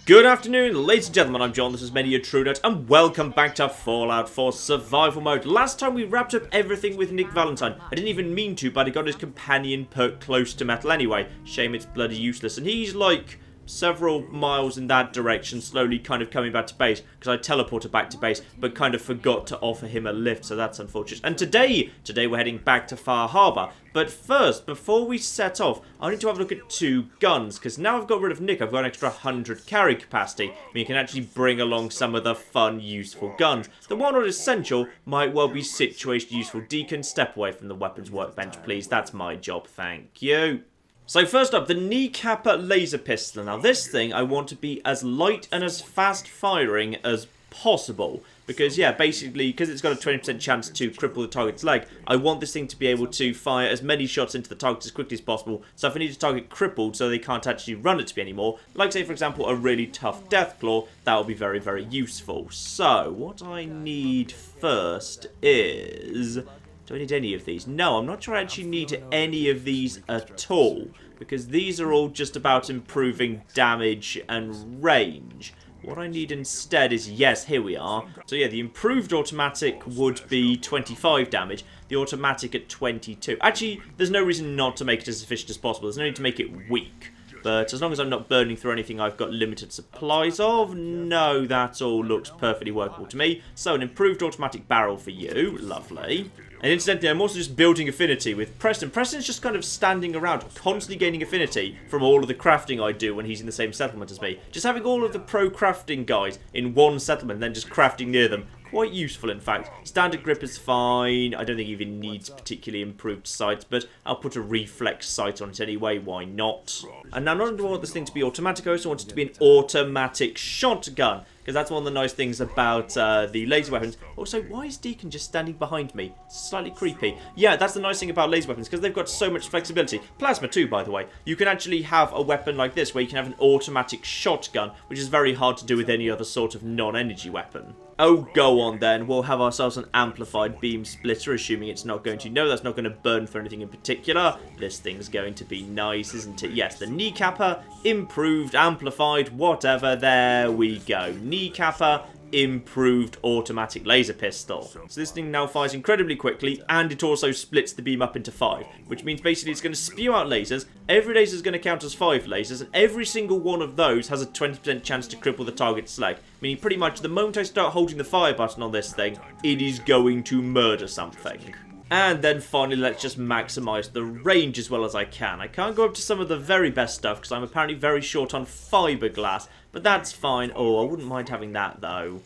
Good afternoon, ladies and gentlemen, I'm John, this is Many a True Nut, and welcome back to Fallout 4 Survival Mode. Last time we wrapped up everything with Nick Valentine. I didn't even mean to, but I got his companion perk close to metal anyway. Shame it's bloody useless, and he's like several miles in that direction, slowly kind of coming back to base, because I teleported back to base, but kind of forgot to offer him a lift, so that's unfortunate. And today we're heading back to Far Harbour. But first, before we set off, I need to have a look at two guns, because now I've got rid of Nick, I've got an extra 100 carry capacity, meaning you can actually bring along some of the fun, useful guns. The one not essential might well be situation useful. Deacon, step away from the weapons workbench, please. That's my job, thank you. So first up, the kneecapper laser pistol. Now this thing I want to be as light and as fast firing as possible. Because yeah, basically, because it's got a 20% chance to cripple the target's leg, I want this thing to be able to fire as many shots into the target as quickly as possible. So if I need a target crippled so they can't actually run it to me anymore, like say for example a really tough Deathclaw, that will be very, very useful. So what I need first is... do I need any of these? No, I'm not sure I actually need any of these at all, because these are all just about improving damage and range. What I need instead is, yes, here we are. So yeah, the improved automatic would be 25 damage, the automatic at 22. Actually, there's no reason not to make it as efficient as possible. There's no need to make it weak. But as long as I'm not burning through anything I've got limited supplies of, no, that all looks perfectly workable to me. So an improved automatic barrel for you, lovely. And incidentally, I'm also just building affinity with Preston. Preston's just kind of standing around, constantly gaining affinity from all of the crafting I do when he's in the same settlement as me. Just having all of the pro crafting guys in one settlement and then just crafting near them. Quite useful, in fact. Standard grip is fine. I don't think it even needs particularly improved sights, but I'll put a reflex sight on it anyway. Why not? And now, not only do I want this thing to be automatic, I also want it to be an automatic shotgun, because that's one of the nice things about the laser weapons. Also, why is Deacon just standing behind me? It's slightly creepy. Yeah, that's the nice thing about laser weapons, because they've got so much flexibility. Plasma too, by the way. You can actually have a weapon like this, where you can have an automatic shotgun, which is very hard to do with any other sort of non-energy weapon. Oh, go on then. We'll have ourselves an amplified beam splitter, assuming it's not going to. No, that's not going to burn for anything in particular. This thing's going to be nice, isn't it? Yes, the kneecapper, improved, amplified, whatever. There we go. Kneecapper, improved automatic laser pistol. So this thing now fires incredibly quickly, and it also splits the beam up into 5, which means basically it's going to spew out lasers. Every laser is going to count as 5 lasers, and every single one of those has a 20% chance to cripple the target's leg. Meaning pretty much the moment I start holding the fire button on this thing, it is going to murder something. And then finally, let's just maximize the range as well as I can. I can't go up to some of the very best stuff because I'm apparently very short on fiberglass, but that's fine. Oh, I wouldn't mind having that though.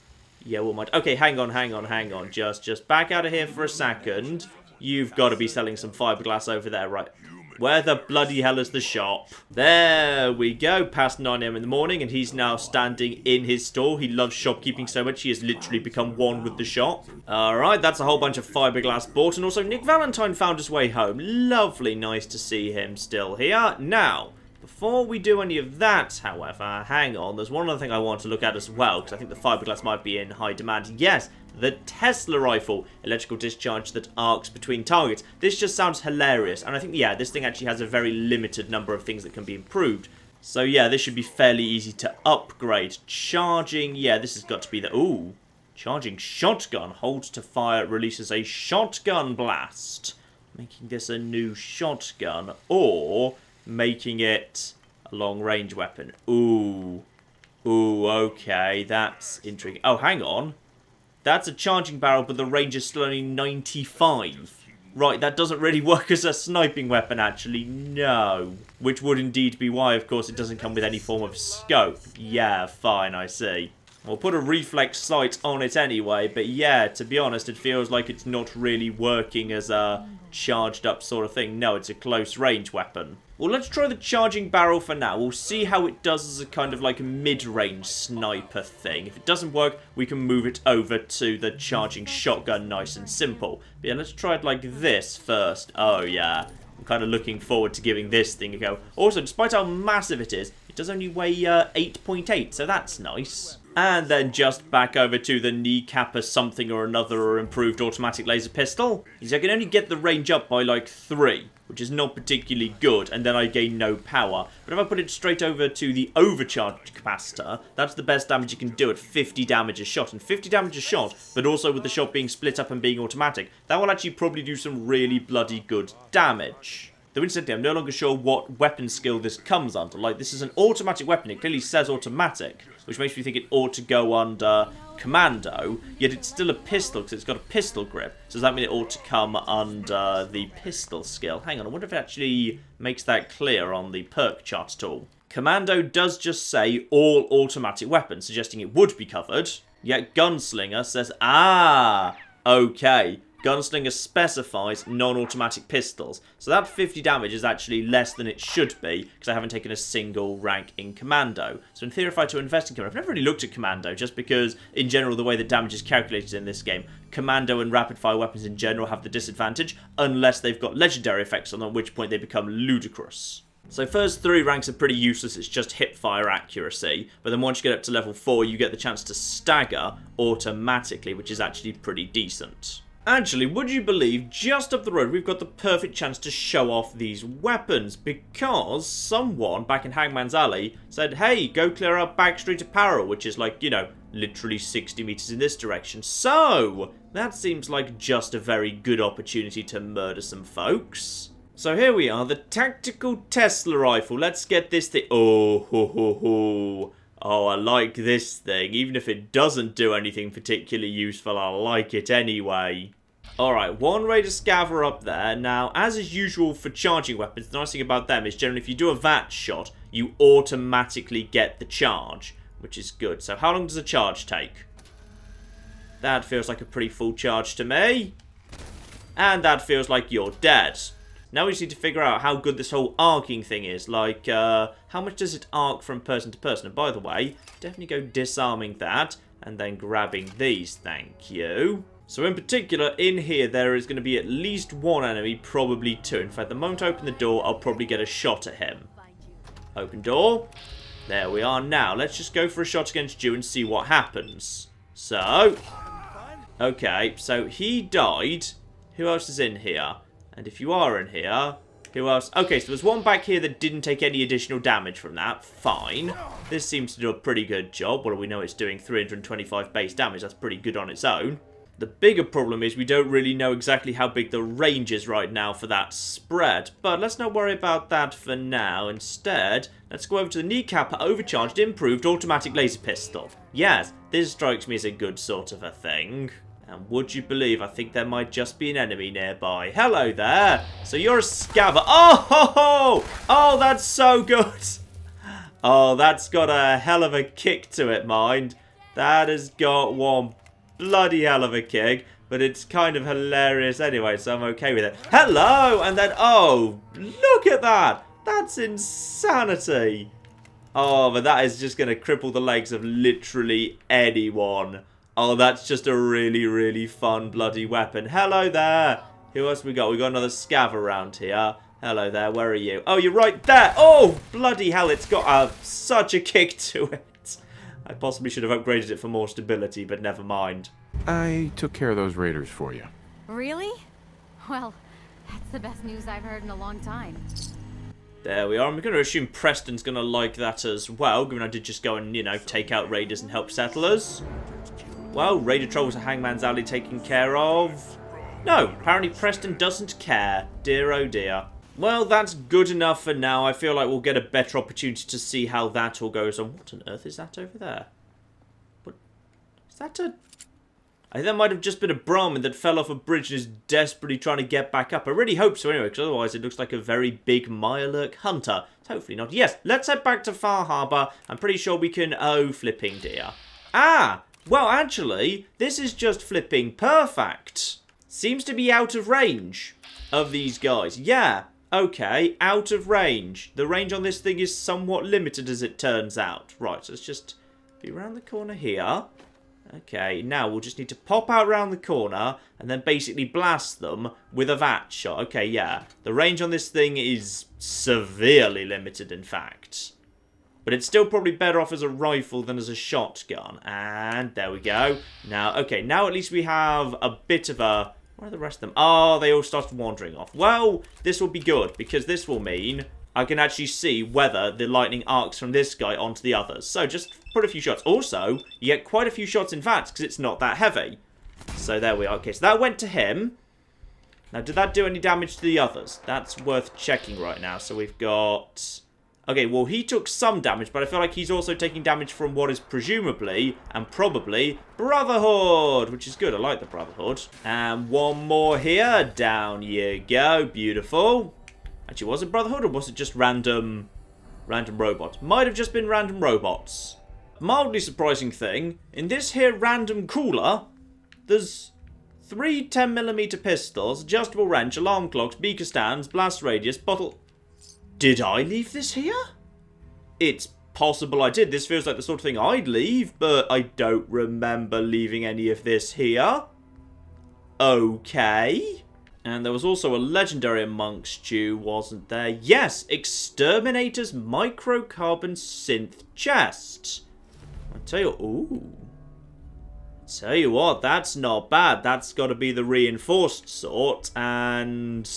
Yeah, wouldn't mind. Okay, hang on. Just back out of here for a second. You've got to be selling some fiberglass over there, right? Where the bloody hell is the shop? There we go, past 9 AM in the morning, and he's now standing in his store. He loves shopkeeping so much, he has literally become one with the shop. Alright, that's a whole bunch of fiberglass bought, and also Nick Valentine found his way home. Lovely, nice to see him still here. Now, before we do any of that, however, hang on, there's one other thing I want to look at as well, because I think the fiberglass might be in high demand. Yes, the Tesla rifle, electrical discharge that arcs between targets. This just sounds hilarious, and I think, yeah, this thing actually has a very limited number of things that can be improved. So, yeah, this should be fairly easy to upgrade. Charging, yeah, this has got to be the... ooh, charging shotgun. Holds to fire, releases a shotgun blast. Making this a new shotgun, or making it a long-range weapon. Ooh, okay, that's intriguing. Oh, hang on. That's a charging barrel, but the range is still only 95. Right, that doesn't really work as a sniping weapon, actually. No. Which would indeed be why, of course, it doesn't come with any form of scope. Yeah, fine, I see. We'll put a reflex sight on it anyway, but yeah, to be honest, it feels like it's not really working as a charged up sort of thing. No, it's a close range weapon. Well, let's try the charging barrel for now. We'll see how it does as a kind of like mid-range sniper thing. If it doesn't work, we can move it over to the charging shotgun, nice and simple. But yeah, let's try it like this first. Oh yeah, I'm kind of looking forward to giving this thing a go. Also, despite how massive it is, it does only weigh 8.8, so that's nice. And then just back over to the kneecapper something or another or improved automatic laser pistol. I can only get the range up by like 3. which is not particularly good, and then I gain no power. But if I put it straight over to the overcharged capacitor, that's the best damage you can do at 50 damage a shot. And 50 damage a shot, but also with the shot being split up and being automatic, that will actually probably do some really bloody good damage. Though incidentally, I'm no longer sure what weapon skill this comes under. Like, this is an automatic weapon. It clearly says automatic, which makes me think it ought to go under commando, yet it's still a pistol because it's got a pistol grip. So does that mean it ought to come under the pistol skill? Hang on, I wonder if it actually makes that clear on the perk chart at all. Commando does just say all automatic weapons, suggesting it would be covered. Yet Gunslinger says, okay. Gunslinger specifies non-automatic pistols. So that 50 damage is actually less than it should be, because I haven't taken a single rank in Commando. So in theory, if I were to invest in Commando, I've never really looked at Commando, just because, in general, the way that damage is calculated in this game, Commando and rapid-fire weapons in general have the disadvantage, unless they've got legendary effects on them, at which point they become ludicrous. So first 3 ranks are pretty useless, it's just hip-fire accuracy, but then once you get up to level 4, you get the chance to stagger automatically, which is actually pretty decent. Actually, would you believe, just up the road, we've got the perfect chance to show off these weapons, because someone back in Hangman's Alley said, hey, go clear out Back Street Apparel, which is like, you know, literally 60 meters in this direction. So, that seems like just a very good opportunity to murder some folks. So here we are, the tactical Tesla rifle. Let's get this thing. Oh, ho, ho, ho. Oh, I like this thing. Even if it doesn't do anything particularly useful, I like it anyway. Alright, 1 Raider Scaver up there. Now, as is usual for charging weapons, the nice thing about them is generally if you do a VAT shot, you automatically get the charge, which is good. So how long does a charge take? That feels like a pretty full charge to me. And that feels like you're dead. Now we just need to figure out how good this whole arcing thing is. Like, how much does it arc from person to person? And by the way, definitely go disarming that and then grabbing these. Thank you. So in particular, in here, there is going to be at least 1 enemy, probably 2. In fact, the moment I open the door, I'll probably get a shot at him. Open door. There we are. Now, let's just go for a shot against you and see what happens. So, okay, so he died. Who else is in here? And if you are in here, who else? Okay, so there's one back here that didn't take any additional damage from that. Fine. This seems to do a pretty good job. Well, we know it's doing 325 base damage. That's pretty good on its own. The bigger problem is we don't really know exactly how big the range is right now for that spread. But let's not worry about that for now. Instead, let's go over to the kneecap overcharged improved automatic laser pistol. Yes, this strikes me as a good sort of a thing. And would you believe, I think there might just be an enemy nearby. Hello there. So you're a scaver. Oh, ho, ho. Oh, that's so good. Oh, that's got a hell of a kick to it, mind. That has got one bloody hell of a kick, but it's kind of hilarious anyway, so I'm okay with it. Hello! And then, oh, look at that! That's insanity! Oh, but that is just going to cripple the legs of literally anyone. Oh, that's just a really, really fun bloody weapon. Hello there! Who else we got? We got another scav around here. Hello there, where are you? Oh, you're right there! Oh, bloody hell, it's got such a kick to it. I possibly should have upgraded it for more stability, but never mind. I took care of those raiders for you. Really? Well, that's the best news I've heard in a long time. There we are. I'm going to assume Preston's going to like that as well, given I did just go and, you know, take out raiders and help settlers. Well, raider trolls are Hangman's Alley taken care of. No, apparently Preston doesn't care. Dear oh dear. Well, that's good enough for now. I feel like we'll get a better opportunity to see how that all goes on. What on earth is that over there? What? Is that a... I think that might have just been a Brahmin that fell off a bridge and is desperately trying to get back up. I really hope so anyway, because otherwise it looks like a very big Mirelurk hunter. Hopefully not. Yes, let's head back to Far Harbour. I'm pretty sure we can... Oh, flipping dear. Ah! Well, actually, this is just flipping perfect. Seems to be out of range of these guys. Yeah. Okay, out of range. The range on this thing is somewhat limited as it turns out. Right, so let's just be around the corner here. Okay, now we'll just need to pop out around the corner and then basically blast them with a VAT shot. Okay, yeah. The range on this thing is severely limited, in fact. But it's still probably better off as a rifle than as a shotgun. And there we go. Now, okay, now at least we have a bit of a Where are the rest of them? Oh, they all started wandering off. Well, this will be good, because this will mean I can actually see whether the lightning arcs from this guy onto the others. So just put a few shots. Also, you get quite a few shots in fact, because it's not that heavy. So there we are. Okay, so that went to him. Now, did that do any damage to the others? That's worth checking right now. So we've got... Okay, well, he took some damage, but I feel like he's also taking damage from what is presumably, and probably, Brotherhood, which is good. I like the Brotherhood. And one more here. Down you go. Beautiful. Actually, was it Brotherhood, or was it just random robots? Might have just been random robots. Mildly surprising thing, in this here random cooler, there's 3 10mm pistols, adjustable wrench, alarm clocks, beaker stands, blast radius, bottle... Did I leave this here? It's possible I did. This feels like the sort of thing I'd leave, but I don't remember leaving any of this here. Okay. And there was also a legendary amongst you, wasn't there? Yes, Exterminator's microcarbon synth chest. I tell you, ooh. Tell you what, that's not bad. That's got to be the reinforced sort, and...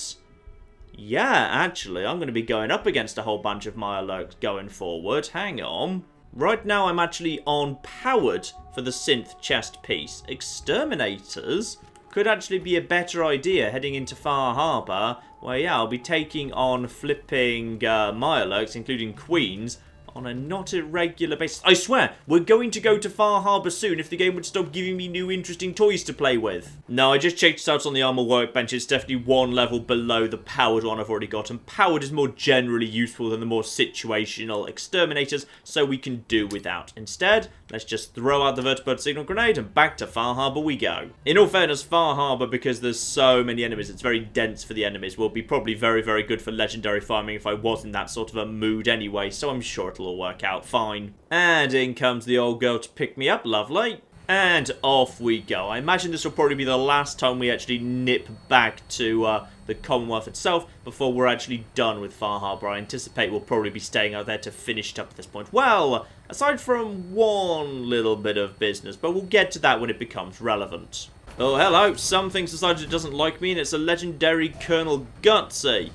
Yeah, actually, I'm going to be going up against a whole bunch of Mirelurks going forward. Hang on. Right now, I'm actually on powered for the synth chest piece. Exterminators could actually be a better idea heading into Far Harbor, where, yeah, I'll be taking on flipping Mirelurks, including Queens, on a not irregular basis. I swear, we're going to go to Far Harbor soon if the game would stop giving me new interesting toys to play with. No, I just checked it out on the armor workbench. It's definitely one level below the powered one I've already got. And powered is more generally useful than the more situational exterminators, so we can do without. Instead, let's just throw out the vertibird signal grenade and back to Far Harbor we go. In all fairness, Far Harbor, because there's so many enemies, it's very dense for the enemies, will be probably very, very good for legendary farming if I was in that sort of a mood anyway, so I'm sure it'll all work out fine. And in comes the old girl to pick me up, lovely. And off we go. I imagine this will probably be the last time we actually nip back to the Commonwealth itself before we're actually done with Far Harbor. I anticipate we'll probably be staying out there to finish it up at this point. Well, aside from one little bit of business, but we'll get to that when it becomes relevant. Oh, hello. Something's decided it doesn't like me, and it's a legendary Colonel Gutsy.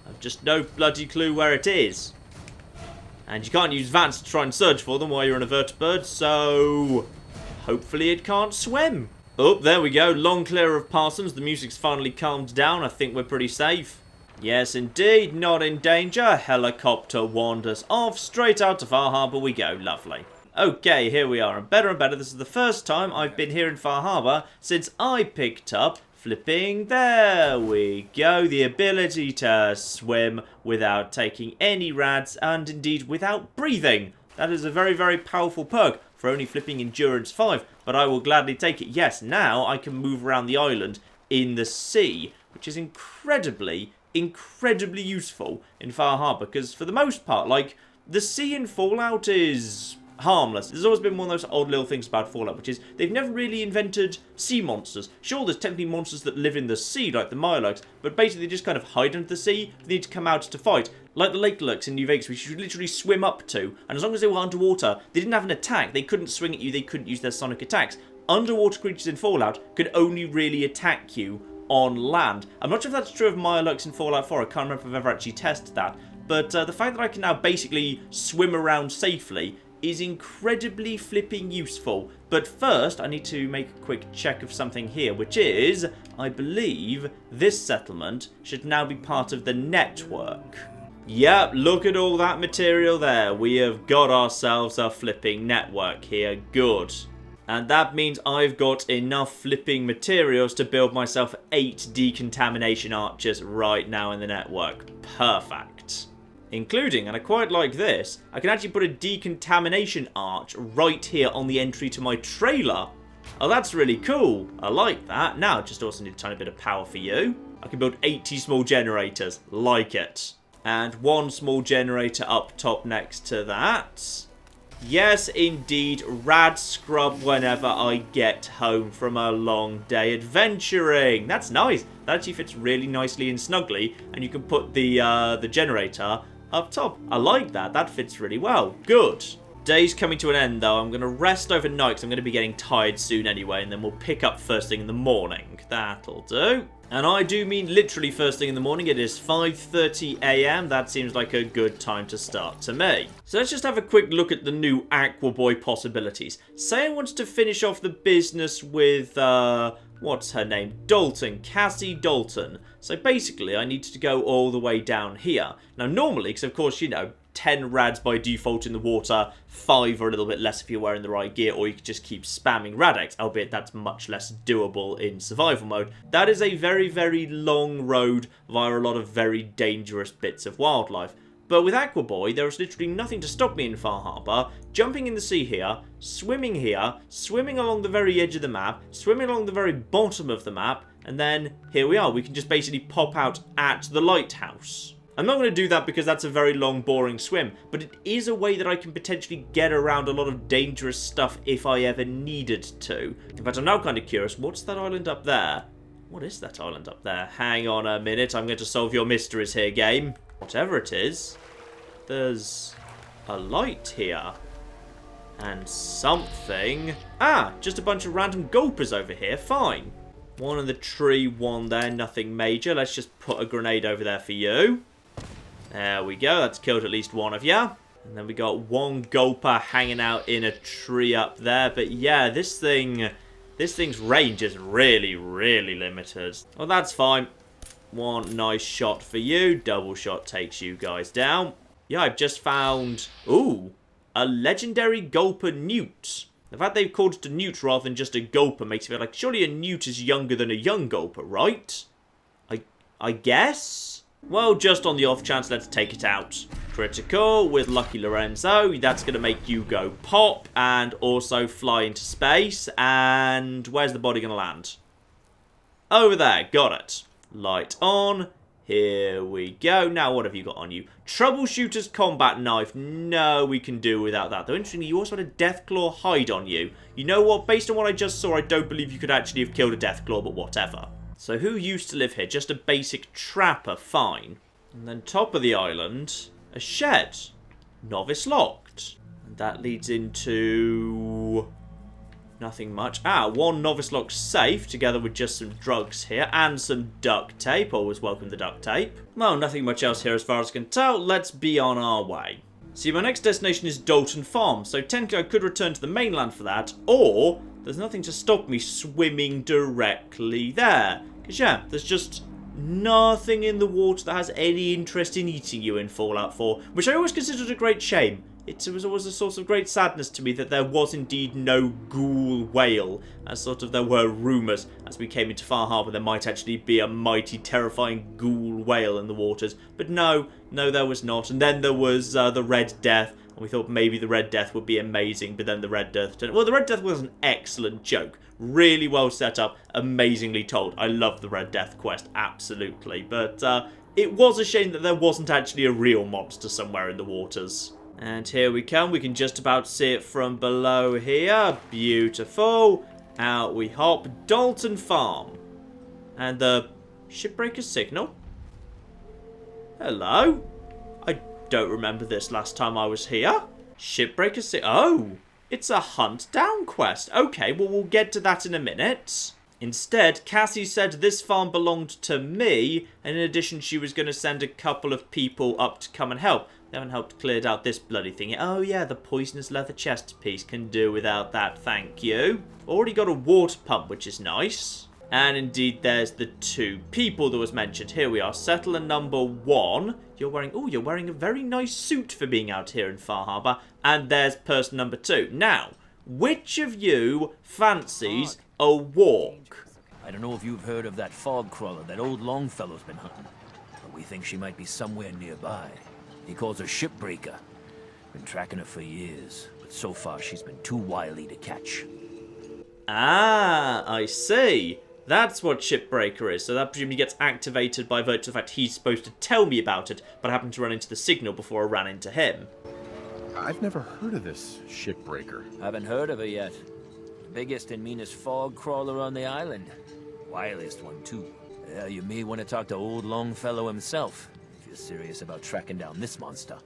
I've just no bloody clue where it is. And you can't use VATS to try and search for them while you're in a vertibird, so... hopefully it can't swim. Oh, there we go. Long clear of Parsons. The music's finally calmed down. I think we're pretty safe. Yes, indeed. Not in danger. Helicopter wanders off. Straight out to Far Harbor we go. Lovely. Okay, here we are. And better. This is the first time I've been here in Far Harbor since I picked up flipping, there we go, the ability to swim without taking any rads and indeed without breathing. That is a very, very powerful perk for only flipping Endurance 5, but I will gladly take it. Yes, now I can move around the island in the sea, which is incredibly useful in Far Harbor, because for the most part, like, the sea in Fallout is harmless. There's always been one of those odd little things about Fallout, which is they've never really invented sea monsters. Sure, there's technically monsters that live in the sea, like the Mirelurks, but basically they just kind of hide under the sea. They need to come out to fight. Like the Lake Lurks in New Vegas, which you should literally swim up to, and as long as they were underwater, they didn't have an attack. They couldn't swing at you, they couldn't use their sonic attacks. Underwater creatures in Fallout could only really attack you on land. I'm not sure if that's true of Mirelurks in Fallout 4, I can't remember if I've ever actually tested that, but the fact that I can now basically swim around safely is incredibly flipping useful. But first, I need to make a quick check of something here, which is, I believe, this settlement should now be part of the network. Yep, look at all that material there. We have got ourselves a flipping network here. Good. And that means I've got enough flipping materials to build myself 8 decontamination archers right now in the network. Perfect. Including, and I quite like this, I can actually put a decontamination arch right here on the entry to my trailer. Oh, that's really cool. I like that. Now, I just also need a tiny bit of power for you. I can build 80 small generators. Like it. And 1 small generator up top next to that. Yes, indeed. Rad scrub whenever I get home from a long day adventuring. That's nice. That actually fits really nicely and snugly. And you can put the generator up top. I like that. That fits really well. Good. Day's coming to an end, though. I'm going to rest overnight because I'm going to be getting tired soon anyway, and then we'll pick up first thing in the morning. That'll do. And I do mean literally first thing in the morning. It is 5:30 a.m. That seems like a good time to start to me. So let's just have a quick look at the new Aqua Boy possibilities. Say I wanted to finish off the business with, what's her name? Dalton. Cassie Dalton. So basically, I need to go all the way down here. Now, normally, because of course, you know, 10 rads by default in the water, 5 or a little bit less if you're wearing the right gear, or you could just keep spamming Radex, albeit that's much less doable in survival mode. That is a very, very long road via a lot of very dangerous bits of wildlife. But with Aqua Boy, there is literally nothing to stop me in Far Harbour, jumping in the sea here, swimming along the very edge of the map, swimming along the very bottom of the map, and then here we are. We can just basically pop out at the lighthouse. I'm not going to do that because that's a very long, boring swim, but it is a way that I can potentially get around a lot of dangerous stuff if I ever needed to. In fact, I'm now kind of curious, what's that island up there? What is that island up there? Hang on a minute, I'm going to solve your mysteries here, game. Whatever it is, there's a light here. And something... Ah, just a bunch of random gulpers over here, fine. One in the tree, one there, nothing major. Let's just put a grenade over there for you. There we go, that's killed at least one of you. And then we got one gulper hanging out in a tree up there. But yeah, this thing's range is really, really limited. Well, that's fine. One nice shot for you. Double shot takes you guys down. Yeah, I've just found... Ooh, a legendary gulper newt. The fact they've called it a newt rather than just a gulper makes it feel like surely a newt is younger than a young gulper, right? I guess? Well, just on the off chance, let's take it out. Critical with Lucky Lorenzo. That's going to make you go pop and also fly into space. And where's the body going to land? Over there. Got it. Light on. Here we go. Now, what have you got on you? Troubleshooter's combat knife. No, we can do without that. Though, interestingly, you also had a Deathclaw hide on you. You know what? Based on what I just saw, I don't believe you could actually have killed a Deathclaw, but whatever. So who used to live here? Just a basic trapper, fine. And then top of the island, a shed. Novice locked. And that leads into... nothing much. Ah, one novice locked safe, together with just some drugs here, and some duct tape. Always welcome the duct tape. Well, nothing much else here as far as I can tell. Let's be on our way. See, my next destination is Dalton Farm, so technically I could return to the mainland for that, or... there's nothing to stop me swimming directly there. Because, yeah, there's just nothing in the water that has any interest in eating you in Fallout 4, which I always considered a great shame. It was always a source of great sadness to me that there was indeed no ghoul whale, as sort of there were rumours as we came into Far Harbour there might actually be a mighty, terrifying ghoul whale in the waters. But no, there was not. And then there was the Red Death. And we thought maybe the Red Death would be amazing, but then the Red Death... well, the Red Death was an excellent joke. Really well set up, amazingly told. I love the Red Death quest, absolutely. But it was a shame that there wasn't actually a real monster somewhere in the waters. And here we come. We can just about see it from below here. Beautiful. Out we hop. Dalton Farm. And the Shipbreaker signal. Hello. I don't remember this last time I was here. Shipbreaker signal. Oh, it's a hunt down quest. Okay, well, we'll get to that in a minute. Instead, Cassie said this farm belonged to me, and in addition, she was going to send a couple of people up to come and help. They haven't helped clear out this bloody thing. Oh, yeah, the poisonous leather chest piece. Can do without that, thank you. Already got a water pump, which is nice. And indeed, there's the 2 people that was mentioned. Here we are, settler number 1. You're wearing a very nice suit for being out here in Far Harbour. And there's person number 2. Now, which of you fancies a walk? I don't know if you've heard of that fog crawler that old Longfellow's been hunting, but we think she might be somewhere nearby. He calls her Shipbreaker. Been tracking her for years, but so far she's been too wily to catch. Ah, I see. That's what Shipbreaker is. So that presumably gets activated by virtue of the fact he's supposed to tell me about it, but I happened to run into the signal before I ran into him. I've never heard of this Shipbreaker. Haven't heard of her yet. The biggest and meanest fog crawler on the island. Wiliest one, too. Yeah, you may want to talk to old Longfellow himself, if you're serious about tracking down this monster.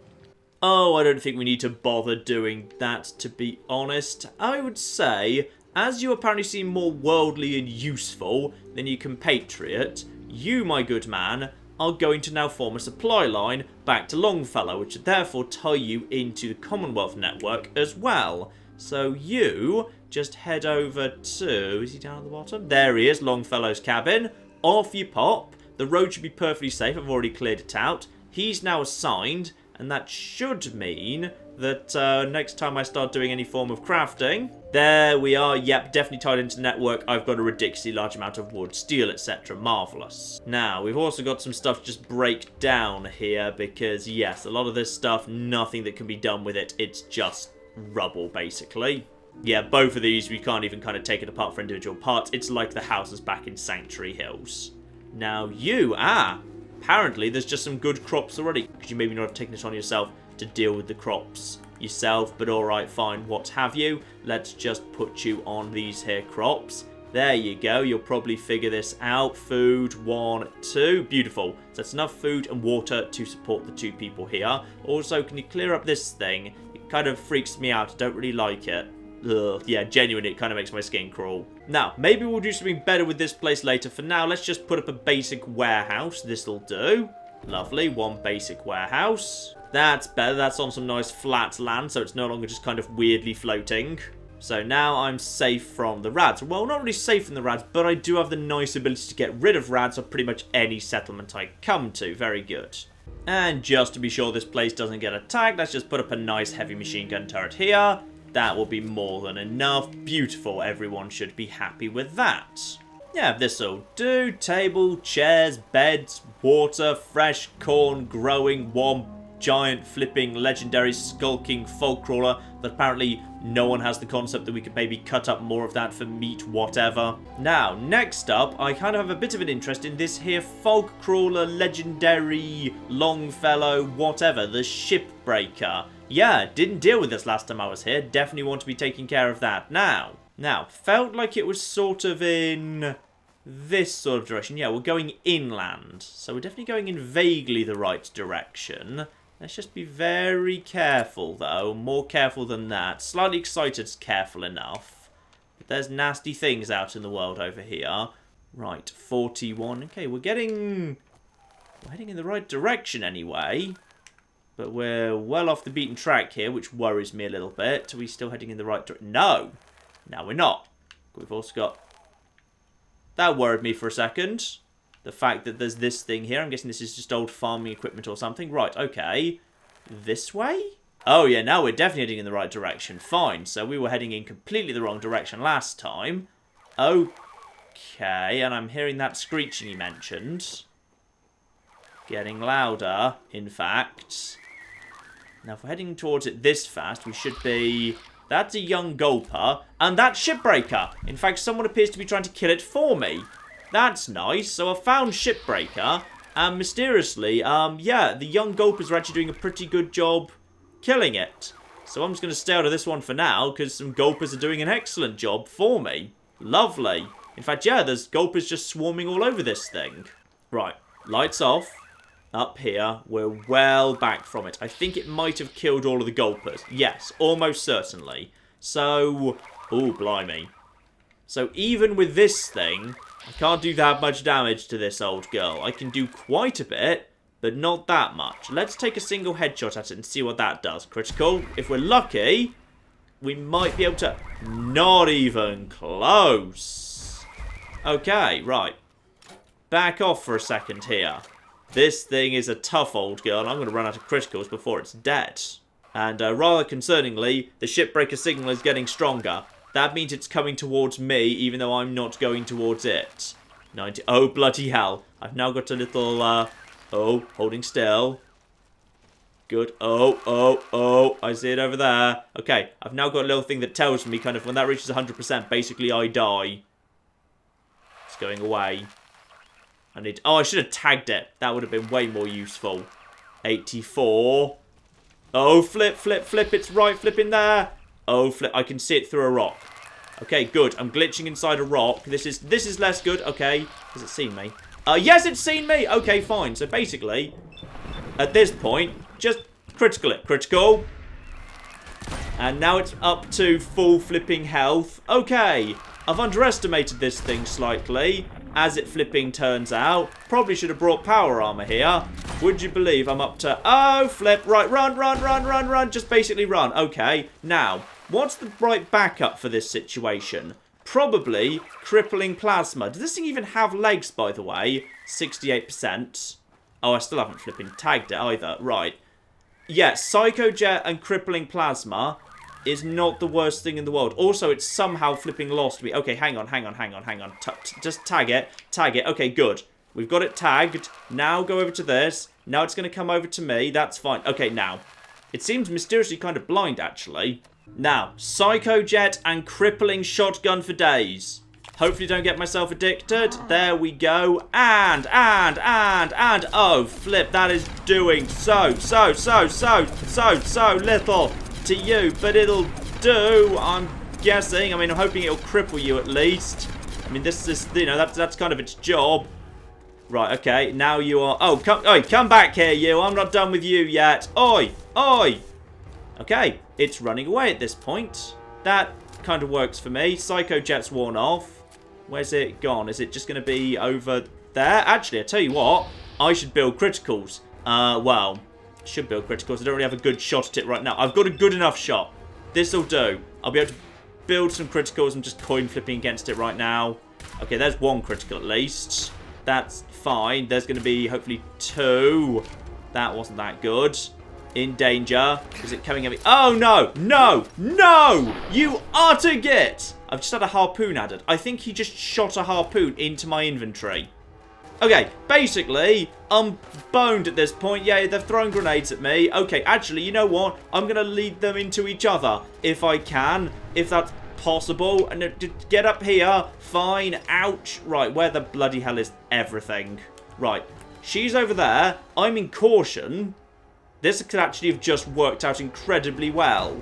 Oh, I don't think we need to bother doing that, to be honest. I would say, as you apparently seem more worldly and useful than your compatriot, you, my good man, are going to now form a supply line back to Longfellow, which would therefore tie you into the Commonwealth network as well. So you just head over to... Is he down at the bottom? There he is, Longfellow's cabin. Off you pop. The road should be perfectly safe. I've already cleared it out. He's now assigned, and that should mean that next time I start doing any form of crafting... There we are. Yep, definitely tied into the network. I've got a ridiculously large amount of wood, steel, etc. Marvellous. Now, we've also got some stuff to just break down here because, yes, a lot of this stuff, nothing that can be done with it. It's just rubble, basically. Yeah, both of these, we can't even kind of take it apart for individual parts. It's like the houses back in Sanctuary Hills. Now, you, apparently there's just some good crops already. Because you maybe not have taken it on yourself to deal with the crops yourself, but alright, fine, what have you. Let's just put you on these here crops. There you go, you'll probably figure this out. Food, 1, 2, beautiful. So that's enough food and water to support the 2 people here. Also, can you clear up this thing? It kind of freaks me out, I don't really like it. Ugh, yeah, genuinely, it kind of makes my skin crawl. Now, maybe we'll do something better with this place later. For now, let's just put up a basic warehouse. This'll do. Lovely, 1 basic warehouse. That's better. That's on some nice flat land, so it's no longer just kind of weirdly floating. So now I'm safe from the rads. Well, not really safe from the rads, but I do have the nice ability to get rid of rads of pretty much any settlement I come to. Very good. And just to be sure this place doesn't get attacked, let's just put up a nice heavy machine gun turret here. That will be more than enough. Beautiful. Everyone should be happy with that. Yeah, this'll do. Table, chairs, beds, water, fresh corn growing, one giant flipping legendary skulking fog crawler that apparently no one has the concept that we could maybe cut up more of that for meat, whatever. Now, next up, I kind of have a bit of an interest in this here fog crawler legendary Longfellow whatever, the Shipbreaker. Yeah, didn't deal with this last time I was here. Definitely want to be taking care of that now. Now, felt like it was sort of in this sort of direction. Yeah, we're going inland. So we're definitely going in vaguely the right direction. Let's just be very careful, though. More careful than that. Slightly excited's careful enough. But there's nasty things out in the world over here. Right, 41. Okay, we're heading in the right direction anyway. But we're well off the beaten track here, which worries me a little bit. Are we still heading in the right direction? No! No, we're not. We've also got... That worried me for a second. The fact that there's this thing here. I'm guessing this is just old farming equipment or something. Right, okay. This way? Oh, yeah, now we're definitely heading in the right direction. Fine. So we were heading in completely the wrong direction last time. Okay, and I'm hearing that screeching you mentioned. Getting louder, in fact. Now, if we're heading towards it this fast, we should be... That's a young gulper. And that's Shipbreaker. In fact, someone appears to be trying to kill it for me. That's nice. So I found Shipbreaker. And mysteriously, yeah, the young gulpers are actually doing a pretty good job killing it. So I'm just going to stay out of this one for now, because some gulpers are doing an excellent job for me. Lovely. In fact, yeah, there's gulpers just swarming all over this thing. Right, lights off. Up here, we're well back from it. I think it might have killed all of the gulpers. Yes, almost certainly. So, oh, blimey. So even with this thing, I can't do that much damage to this old girl. I can do quite a bit, but not that much. Let's take a single headshot at it and see what that does. Critical. If we're lucky, we might be able to... Not even close. Okay, right. Back off for a second here. This thing is a tough old girl, and I'm going to run out of criticals before it's dead. And rather concerningly, the Shipbreaker signal is getting stronger. That means it's coming towards me, even though I'm not going towards it. 90. Oh, bloody hell. I've now got a little, oh, holding still. Good. Oh, I see it over there. Okay, I've now got a little thing that tells me kind of when that reaches 100%, basically I die. It's going away. Oh, I should have tagged it. That would have been way more useful. 84. Oh, flip. It's right flipping there. Oh, flip. I can see it through a rock. Okay, good. I'm glitching inside a rock. This is less good. Okay. Has it seen me? Yes, it's seen me. Okay, fine. So basically, at this point, just Critical it. Critical. And now it's up to full flipping health. Okay. I've underestimated this thing slightly, as it flipping turns out. Probably should have brought power armor here. Would you believe I'm up to... Oh, flip. Right, run, run, run, run, run. Just basically run. Okay. Now, what's the right backup for this situation? Probably crippling plasma. Does this thing even have legs, by the way? 68%. Oh, I still haven't flipping tagged it either. Right. Yes, Psycho Jet and crippling plasma is not the worst thing in the world. Also, it's somehow flipping lost me. Okay, hang on. Just tag it. Tag it. Okay, good. We've got it tagged. Now go over to this. Now it's going to come over to me. That's fine. Okay, now. It seems mysteriously kind of blind, actually. Now, Psycho Jet and crippling shotgun for days. Hopefully don't get myself addicted. There we go. And. Oh, flip. That is doing so little to you. But it'll do, I'm guessing. I mean, I'm hoping it'll cripple you at least. I mean, this is, you know, that's kind of its job. Right, okay. Now you are... Oh, come back here, you. I'm not done with you yet. Oi. Okay, it's running away at this point. That kind of works for me. Psycho Jet's worn off. Where's it gone? Is it just going to be over there? Actually, I tell you what. I should build criticals. Well, should build criticals. I don't really have a good shot at it right now. I've got a good enough shot. This'll do. I'll be able to build some criticals. I'm just coin flipping against it right now. Okay, there's one critical at least. That's fine. There's going to be hopefully 2. That wasn't that good. In danger. Is it coming at me? Oh, no. No. You utter git. I've just had a harpoon added. I think he just shot a harpoon into my inventory. Okay, basically, I'm boned at this point. Yeah, they're throwing grenades at me. Okay, actually, you know what? I'm going to lead them into each other if I can. If that's possible. And get up here. Fine. Ouch. Right, where the bloody hell is everything? Right. She's over there. I'm in caution. This could actually have just worked out incredibly well.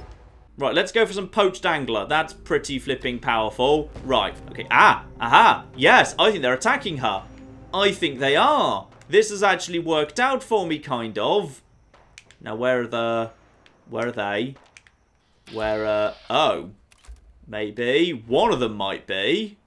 Right, let's go for some poached angler. That's pretty flipping powerful. Right, okay. Aha. Yes, I think they're attacking her. I think they are. This has actually worked out for me, kind of. Now, where are they? Oh. Maybe. One of them might be.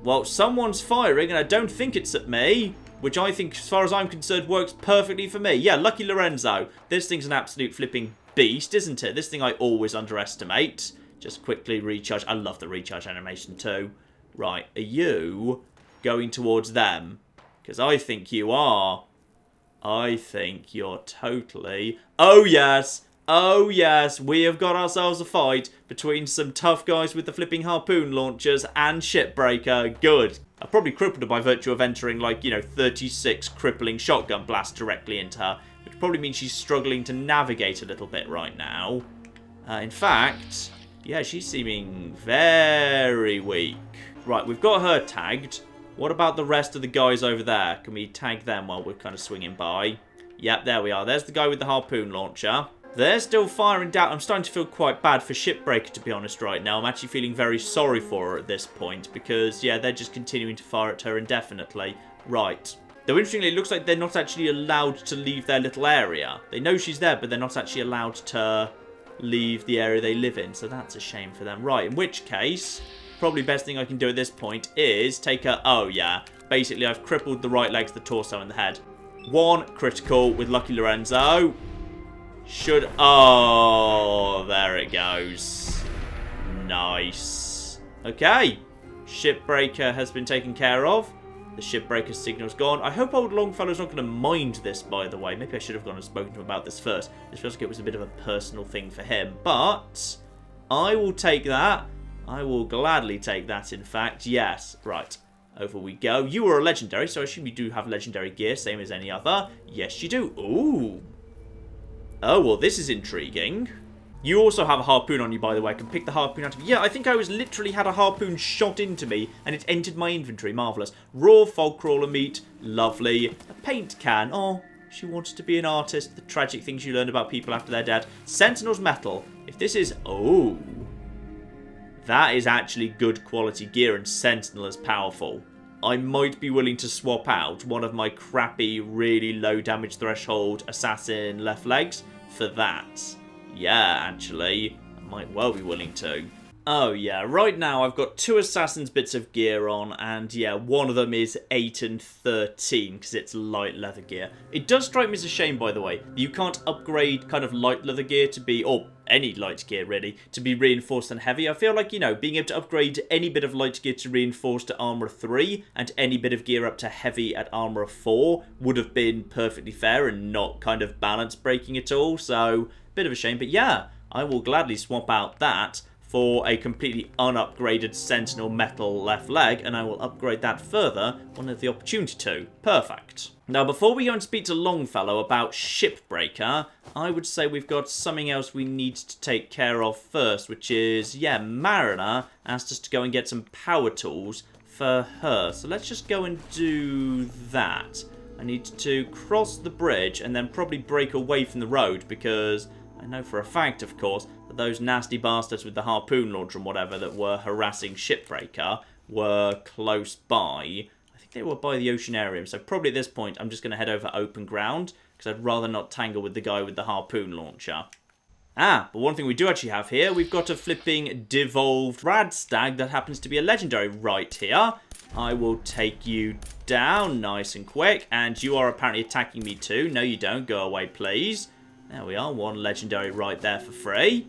Well, someone's firing, and I don't think it's at me. Which I think, as far as I'm concerned, works perfectly for me. Yeah, lucky Lorenzo. This thing's an absolute flipping beast, isn't it? This thing I always underestimate. Just quickly recharge. I love the recharge animation too. Right, are you going towards them? Because I think you are. I think you're totally... Oh, yes. Oh, yes. We have got ourselves a fight between some tough guys with the flipping harpoon launchers and Shipbreaker. Good. I've probably crippled her by virtue of entering, like, you know, 36 crippling shotgun blasts directly into her. Which probably means she's struggling to navigate a little bit right now. In fact, yeah, she's seeming very weak. Right, we've got her tagged. What about the rest of the guys over there? Can we tag them while we're kind of swinging by? Yep, there we are. There's the guy with the harpoon launcher. They're still firing down. I'm starting to feel quite bad for Shipbreaker, to be honest, right now. I'm actually feeling very sorry for her at this point because, yeah, they're just continuing to fire at her indefinitely. Right. Though, interestingly, it looks like they're not actually allowed to leave their little area. They know she's there, but they're not actually allowed to leave the area they live in, so that's a shame for them. Right, in which case, probably best thing I can do at this point is take her... Oh, yeah. Basically, I've crippled the right legs, the torso, and the head. 1 critical with Lucky Lorenzo. Should... Oh, there it goes. Nice. Okay. Shipbreaker has been taken care of. The Shipbreaker signal's gone. I hope old Longfellow's not going to mind this, by the way. Maybe I should have gone and spoken to him about this first. This feels like it was a bit of a personal thing for him. But I will take that. I will gladly take that, in fact. Yes. Right. Over we go. You are a legendary, so I assume you do have legendary gear, same as any other. Yes, you do. Ooh. Oh, well, this is intriguing. You also have a harpoon on you, by the way. I can pick the harpoon out of... Yeah, I think I was literally had a harpoon shot into me, and it entered my inventory. Marvellous. Raw fog crawler meat. Lovely. A paint can. Oh, she wants to be an artist. The tragic things you learn about people after they're dead. Sentinel's metal. If this is... Oh. That is actually good quality gear, and Sentinel is powerful. I might be willing to swap out one of my crappy, really low damage threshold assassin left legs for that. Yeah, actually, I might well be willing to. Oh yeah, right now I've got 2 Assassin's bits of gear on, and yeah, one of them is 8 and 13, because it's light leather gear. It does strike me as a shame, by the way, you can't upgrade kind of light leather gear to be, or any light gear really, to be reinforced and heavy. I feel like, you know, being able to upgrade any bit of light gear to reinforced to armor 3, and any bit of gear up to heavy at armor 4, would have been perfectly fair and not kind of balance breaking at all, so, bit of a shame, but yeah, I will gladly swap out that for a completely unupgraded Sentinel metal left leg, and I will upgrade that further when I have the opportunity to. Perfect. Now, before we go and speak to Longfellow about Shipbreaker, I would say we've got something else we need to take care of first, which is, yeah, Mariner asked us to go and get some power tools for her. So let's just go and do that. I need to cross the bridge and then probably break away from the road, because I know for a fact, of course, that those nasty bastards with the harpoon launcher and whatever that were harassing Shipbreaker were close by. I think they were by the Oceanarium, so probably at this point I'm just going to head over open ground, because I'd rather not tangle with the guy with the harpoon launcher. Ah, but one thing we do actually have here, we've got a flipping devolved radstag that happens to be a legendary right here. I will take you down nice and quick, and you are apparently attacking me too. No, you don't. Go away, please. There we are, one legendary right there for free.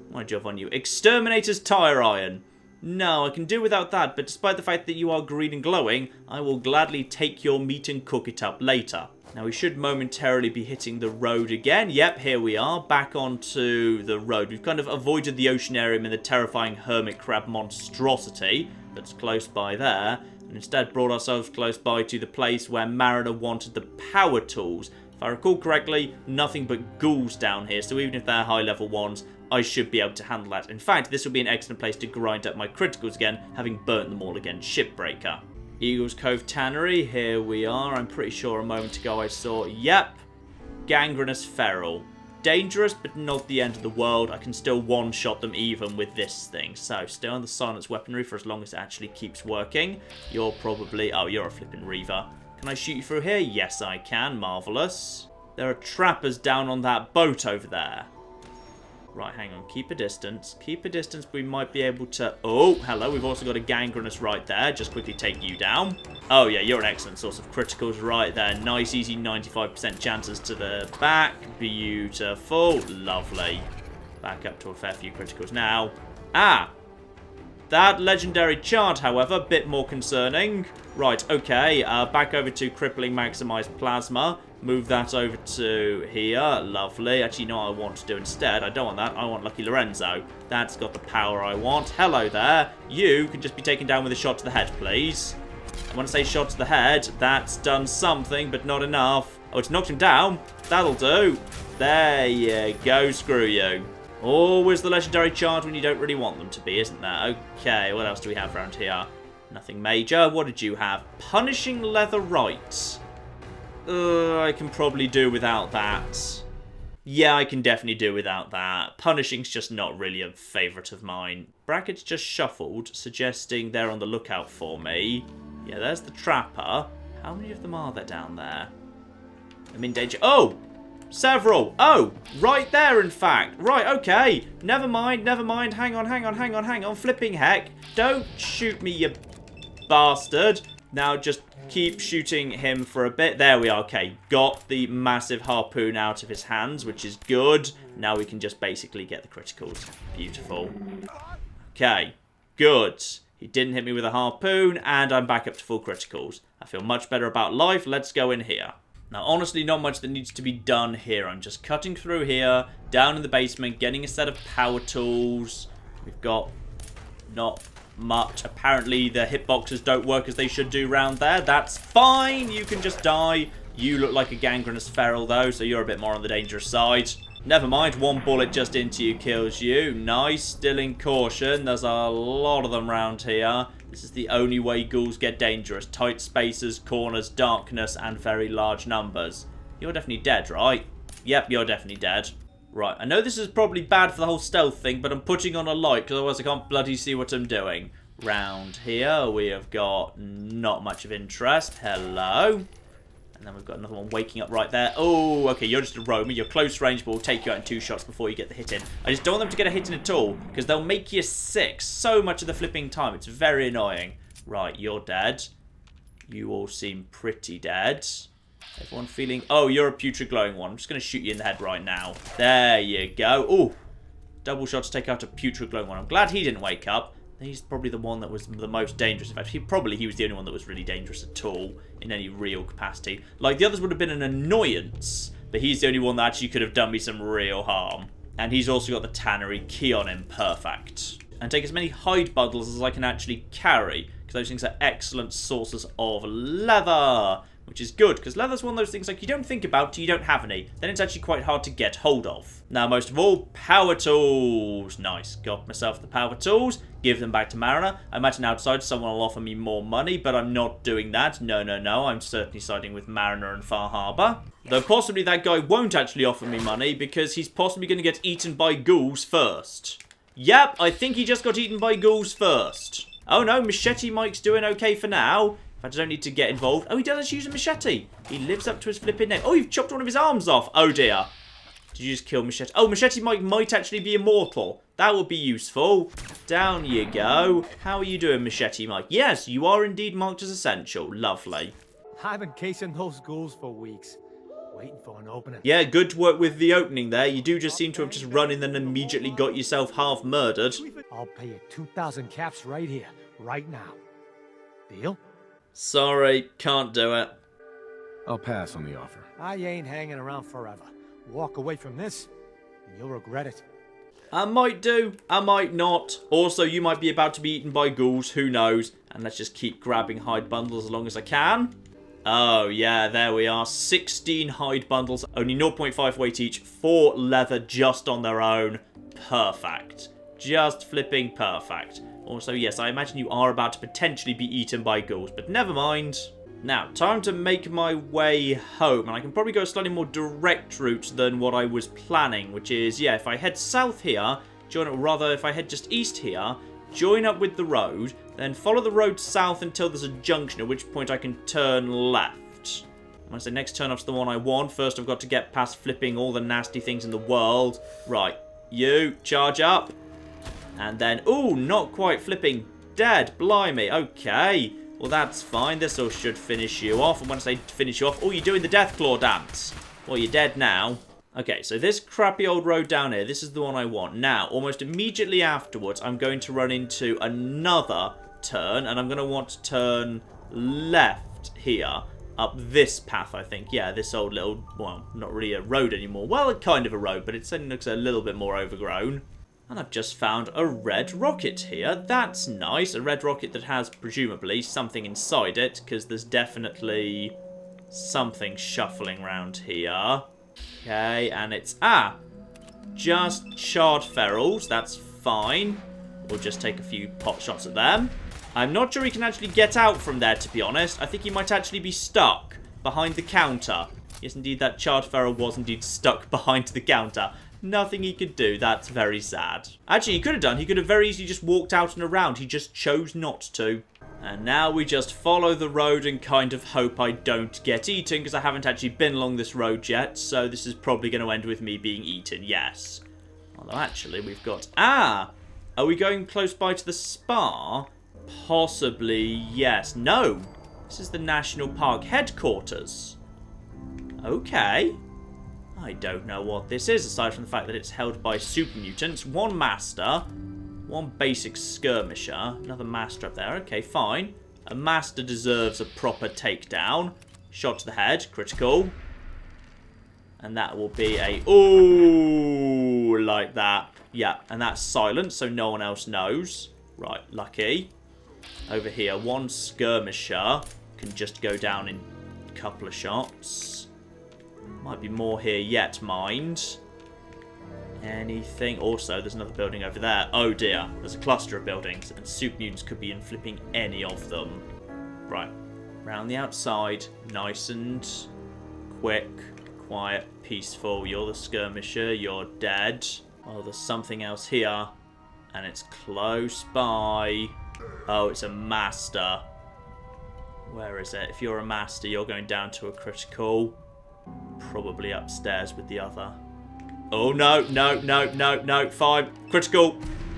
My job on you. Exterminator's tire iron. No, I can do without that, but despite the fact that you are green and glowing, I will gladly take your meat and cook it up later. Now, we should momentarily be hitting the road again. Yep, here we are, back onto the road. We've kind of avoided the Oceanarium and the terrifying hermit crab monstrosity that's close by there, and instead brought ourselves close by to the place where Mariner wanted the power tools. If I recall correctly, nothing but ghouls down here, so even if they're high-level ones, I should be able to handle that. In fact, this will be an excellent place to grind up my criticals again, having burnt them all against Shipbreaker. Eagles Cove Tannery, here we are. I'm pretty sure a moment ago I saw, yep, Gangrenous Feral. Dangerous, but not the end of the world. I can still one-shot them even with this thing. So, stay on the silence weaponry for as long as it actually keeps working. You're probably... oh, you're a flipping Reaver. Can I shoot you through here? Yes, I can. Marvellous. There are trappers down on that boat over there. Right, hang on. Keep a distance. Keep a distance. We might be able to... oh, hello. We've also got a Gangrenous right there. Just quickly take you down. Oh, yeah. You're an excellent source of criticals right there. Nice, easy 95% chances to the back. Beautiful. Lovely. Back up to a fair few criticals now. Ah! That legendary chart, however, a bit more concerning. Right, okay. Back over to Crippling Maximized Plasma. Move that over to here. Lovely. Actually, you know what I want to do instead? I don't want that. I want Lucky Lorenzo. That's got the power I want. Hello there. You can just be taken down with a shot to the head, please. I want to say shot to the head. That's done something, but not enough. Oh, it's knocked him down. That'll do. There you go. Screw you. Always the legendary charge when you don't really want them to be, isn't there? Okay, what else do we have around here? Nothing major. What did you have? Punishing Leather Right. I can probably do without that. Yeah, I can definitely do without that. Punishing's just not really a favourite of mine. Brackets just shuffled, suggesting they're on the lookout for me. Yeah, there's the trapper. How many of them are there down there? I'm in danger. Oh! Several. Oh, right there, in fact. Right, okay. Never mind, never mind. Hang on. Flipping heck. Don't shoot me, you bastard. Now just keep shooting him for a bit. There we are. Okay, got the massive harpoon out of his hands, which is good. Now we can just basically get the criticals. Beautiful. Okay, good. He didn't hit me with a harpoon, and I'm back up to full criticals. I feel much better about life. Let's go in here. Now, honestly, not much that needs to be done here. I'm just cutting through here, down in the basement, getting a set of power tools. We've got not much. Apparently, the hitboxes don't work as they should do around there. That's fine. You can just die. You look like a Gangrenous Feral, though, so you're a bit more on the dangerous side. Never mind, one bullet just into you kills you. Nice. Still in caution. There's a lot of them around here. This is the only way ghouls get dangerous. Tight spaces, corners, darkness, and very large numbers. You're definitely dead, right? Yep, you're definitely dead. Right, I know this is probably bad for the whole stealth thing, but I'm putting on a light, because otherwise I can't bloody see what I'm doing. Round here, we have got not much of interest. Hello. And then we've got another one waking up right there. Oh, okay, you're just a roamer. You're close range, but we'll take you out in 2 shots before you get the hit in. I just don't want them to get a hit in at all, because they'll make you sick so much of the flipping time. It's very annoying. Right, you're dead. You all seem pretty dead. Everyone feeling... Oh, you're a putrid glowing one. I'm just going to shoot you in the head right now. There you go. Oh, double shot to take out a putrid glowing one. I'm glad he didn't wake up. He's probably the one that was the most dangerous. In fact, he was the only one that was really dangerous at all in any real capacity. Like, the others would have been an annoyance, but he's the only one that actually could have done me some real harm. And he's also got the tannery key on him. Perfect. And take as many hide bundles as I can actually carry, because those things are excellent sources of leather, which is good, because leather's one of those things like you don't think about till you don't have any. Then it's actually quite hard to get hold of. Now, most of all, power tools. Nice. Got myself the power tools. Give them back to Mariner. I imagine outside someone will offer me more money, but I'm not doing that. No, no, no. I'm certainly siding with Mariner and Far Harbour. Though possibly that guy won't actually offer me money, because he's possibly going to get eaten by ghouls first. Yep, I think he just got eaten by ghouls first. Oh no, Machete Mike's doing okay for now. I don't need to get involved. Oh, he does actually use a machete. He lives up to his flipping name. Oh, you've chopped one of his arms off. Oh, dear. Did you just kill Machete? Oh, Machete Mike might actually be immortal. That would be useful. Down you go. How are you doing, Machete Mike? Yes, you are indeed marked as essential. Lovely. I've been casing those ghouls for weeks. Waiting for an opening. Yeah, good work with the opening there. You do just seem to have just run in and immediately got yourself half murdered. I'll pay you 2,000 caps right here, right now. Deal? Sorry, can't do it. I'll pass on the offer. I ain't hanging around forever. Walk away from this, and you'll regret it. I might do, I might not. Also, you might be about to be eaten by ghouls, who knows. And let's just keep grabbing hide bundles as long as I can. Oh, yeah, there we are. 16 hide bundles, only 0.5 weight each, 4 leather just on their own. Perfect. Just flipping perfect. Also, yes, I imagine you are about to potentially be eaten by ghouls, but never mind. Now, time to make my way home, and I can probably go a slightly more direct route than what I was planning, which is, yeah, if I head south here, or rather, if I head just east here, join up with the road, then follow the road south until there's a junction, at which point I can turn left. When I say next turn off's the one I want, first I've got to get past flipping all the nasty things in the world. Right, you, charge up. And then, ooh, not quite flipping dead. Blimey, okay. Well, that's fine. This all should finish you off. And when I say finish you off, oh, you're doing the Deathclaw dance. Well, you're dead now. Okay, so this crappy old road down here, this is the one I want. Now, almost immediately afterwards, I'm going to run into another turn. And I'm going to want to turn left here. Up this path, I think. Yeah, this old little, well, not really a road anymore. Well, kind of a road, but it certainly looks a little bit more overgrown. And I've just found a red rocket here. That's nice. A red rocket that has, presumably, something inside it, because there's definitely something shuffling around here. Okay, and it's, just charred ferals. That's fine. We'll just take a few pot shots at them. I'm not sure he can actually get out from there, to be honest. I think he might actually be stuck behind the counter. Yes, indeed, that charred feral was indeed stuck behind the counter. Nothing he could do. That's very sad. Actually, he could have done. He could have very easily just walked out and around. He just chose not to. And now we just follow the road and kind of hope I don't get eaten, because I haven't actually been along this road yet. So this is probably going to end with me being eaten, yes. Although actually we've got... are we going close by to the spa? Possibly, yes. No. This is the National Park headquarters. Okay. I don't know what this is, aside from the fact that it's held by super mutants. One master, one basic skirmisher, another master up there. Okay, fine. A master deserves a proper takedown. Shot to the head, critical. And that will be a... ooh, like that. Yeah, and that's silent, so no one else knows. Right, lucky. Over here, one skirmisher can just go down in a couple of shots. Might be more here yet, mind. Anything? Also, there's another building over there. Oh dear, there's a cluster of buildings, and super mutants could be in flipping any of them. Right, round the outside, nice and quick, quiet, peaceful. You're the skirmisher, you're dead. Oh, there's something else here, and it's close by. Oh, it's a master. Where is it? If you're a master, you're going down to a critical. Probably upstairs with the other. Oh, no, no, no, no, no. 5. Critical.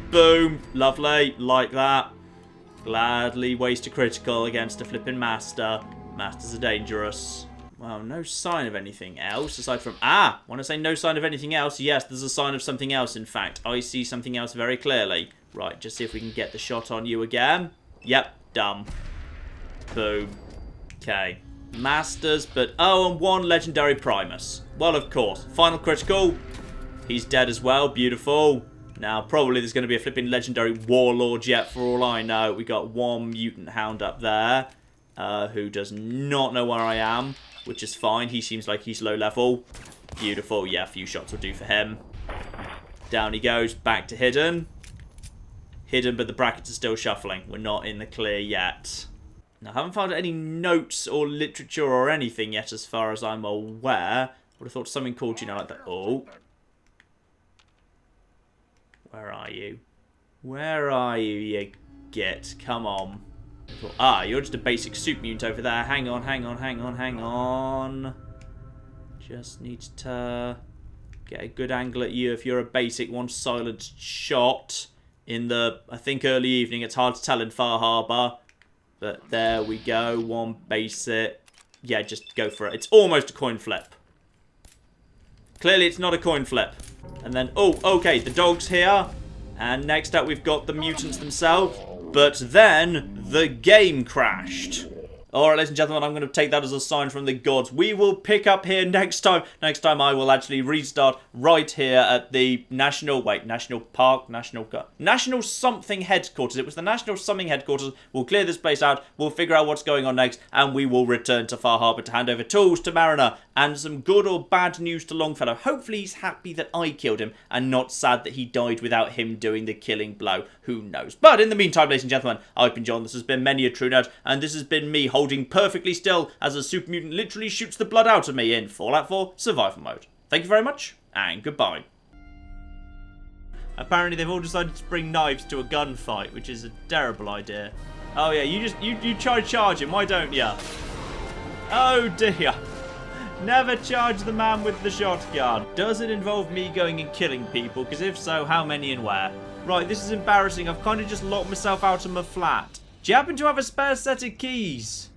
Boom. Lovely. Like that. Gladly waste a critical against a flipping master. Masters are dangerous. Well, no sign of anything else aside from... Ah! When I say no sign of anything else, yes, there's a sign of something else, in fact. I see something else very clearly. Right, just see if we can get the shot on you again. Yep, dumb. Boom. Okay. Masters, but... Oh, and 1 legendary Primus. Well, of course. Final critical. He's dead as well. Beautiful. Now, probably there's going to be a flipping legendary Warlord yet, for all I know. We got 1 mutant hound up there, who does not know where I am, which is fine. He seems like he's low level. Beautiful. Yeah, a few shots will do for him. Down he goes. Back to hidden. Hidden, but the brackets are still shuffling. We're not in the clear yet. Now, I haven't found any notes or literature or anything yet, as far as I'm aware. Would have thought something called, you know, like that. Oh. Where are you? Where are you, you git? Come on. Ah, you're just a basic soup mutant over there. Hang on, hang on, hang on, hang on. Just need to get a good angle at you if you're a basic one. Silent shot in the, I think, early evening. It's hard to tell in Far Harbour. But there we go. 1 basic. Yeah, just go for it. It's almost a coin flip. Clearly, it's not a coin flip. And then, oh, okay, the dog's here. And next up, we've got the mutants themselves. But then, the game crashed. Alright, ladies and gentlemen, I'm going to take that as a sign from the gods. We will pick up here next time. Next time, I will actually restart right here at the National something headquarters. It was the National something headquarters. We'll clear this place out. We'll figure out what's going on next. And we will return to Far Harbour to hand over tools to Mariner. And some good or bad news to Longfellow. Hopefully, he's happy that I killed him. And not sad that he died without him doing the killing blow. Who knows? But in the meantime, ladies and gentlemen, I've been John. This has been Many a True Nerd. And this has been me holding perfectly still as a super mutant literally shoots the blood out of me in Fallout 4 Survival Mode. Thank you very much, and goodbye. Apparently they've all decided to bring knives to a gunfight, which is a terrible idea. Oh yeah, you try charging, why don't ya? Oh dear. Never charge the man with the shotgun. Does it involve me going and killing people? Because if so, how many and where? Right, this is embarrassing. I've kind of just locked myself out of my flat. Do you happen to have a spare set of keys?